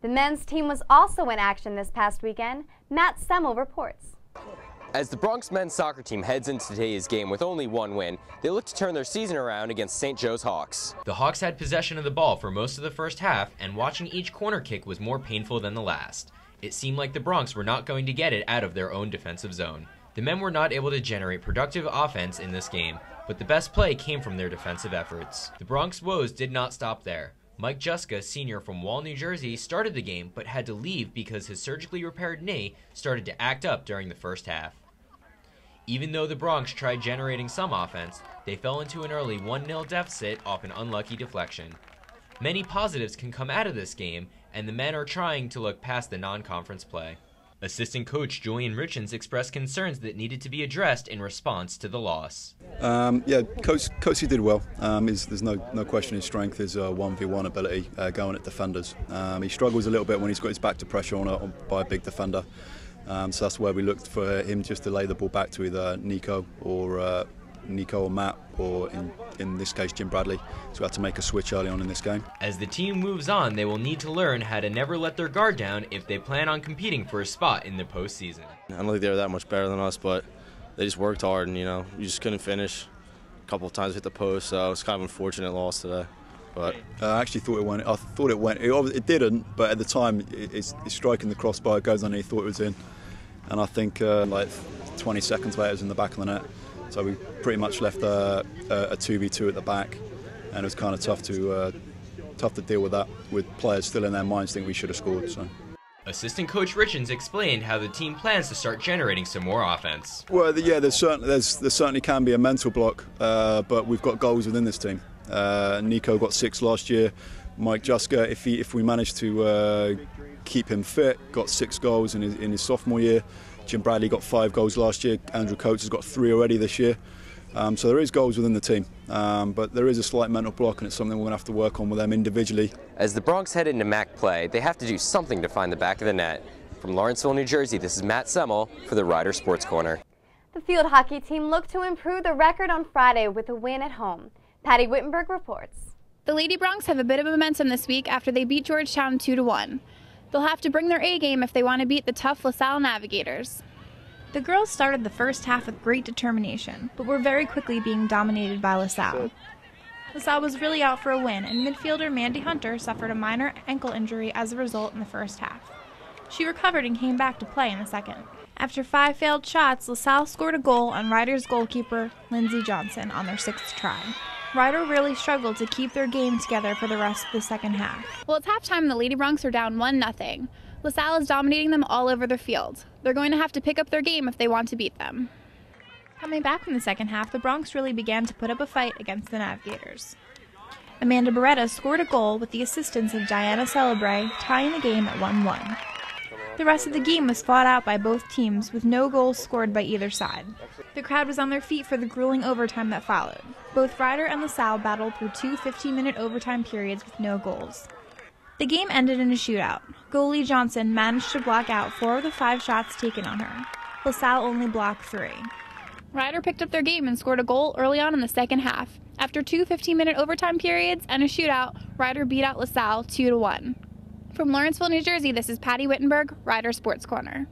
The men's team was also in action this past weekend. Matt Semmel reports. As the Bronx men's soccer team heads into today's game with only one win, they look to turn their season around against St. Joe's Hawks. The Hawks had possession of the ball for most of the first half, and watching each corner kick was more painful than the last. It seemed like the Bronx were not going to get it out of their own defensive zone. The men were not able to generate productive offense in this game, but the best play came from their defensive efforts. The Bronx woes did not stop there. Mike Juska, senior from Wall, New Jersey, started the game but had to leave because his surgically repaired knee started to act up during the first half. Even though the Bronx tried generating some offense, they fell into an early 1-0 deficit off an unlucky deflection. Many positives can come out of this game, and the men are trying to look past the non-conference play. Assistant coach Julian Richens expressed concerns that needed to be addressed in response to the loss. Yeah, Coach did well. There's no question his strength is 1v1 ability going at defenders. He struggles a little bit when he's got his back to pressure by a big defender. So that's where we looked for him just to lay the ball back to either Nico or Matt, or in this case Jim Bradley. So we had to make a switch early on in this game. As the team moves on, they will need to learn how to never let their guard down if they plan on competing for a spot in the postseason. I don't think they were that much better than us, but they just worked hard, and we just couldn't finish. A couple of times hit the post, so it's kind of an unfortunate loss today. But I actually thought it went. I thought it went. It didn't, but at the time, it's striking the crossbar. It goes underneath. Thought it was in, and I think like 20 seconds later, it was in the back of the net. So we pretty much left a 2v2 at the back, and it was kind of tough to deal with that, with players still in their minds think we should have scored. So. Assistant coach Richens explained how the team plans to start generating some more offense. Well, yeah, there certainly can be a mental block, but we've got goals within this team. Nico got 6 last year. Mike Juska, if we manage to keep him fit, got 6 goals in his sophomore year. Jim Bradley got 5 goals last year. Andrew Coates has got 3 already this year. So there is goals within the team, but there is a slight mental block, and it's something we're going to have to work on with them individually. As the Bronx head into MAC play, they have to do something to find the back of the net. From Lawrenceville, New Jersey, this is Matt Semmel for the Rider Sports Corner. The field hockey team looked to improve the record on Friday with a win at home. Patty Wittenberg reports. The Lady Bronx have a bit of momentum this week after they beat Georgetown 2-1. They'll have to bring their A game if they want to beat the tough LaSalle Navigators. The girls started the first half with great determination, but were very quickly being dominated by LaSalle. LaSalle was really out for a win, and midfielder Mandy Hunter suffered a minor ankle injury as a result in the first half. She recovered and came back to play in the second. After 5 failed shots, LaSalle scored a goal on Rider's goalkeeper, Lindsey Johnson, on their 6th try. Rider really struggled to keep their game together for the rest of the second half. Well, it's halftime and the Lady Bronx are down 1-0. LaSalle is dominating them all over the field. They're going to have to pick up their game if they want to beat them. Coming back from the second half, the Bronx really began to put up a fight against the Navigators. Amanda Beretta scored a goal with the assistance of Diana Celebre, tying the game at 1-1. The rest of the game was fought out by both teams, with no goals scored by either side. The crowd was on their feet for the grueling overtime that followed. Both Rider and LaSalle battled through 2 15-minute overtime periods with no goals. The game ended in a shootout. Goalie Johnson managed to block out 4 of the 5 shots taken on her. LaSalle only blocked 3. Rider picked up their game and scored a goal early on in the second half. After 2 15-minute overtime periods and a shootout, Rider beat out LaSalle 2-1. From Lawrenceville, New Jersey, this is Patty Wittenberg, Rider Sports Corner.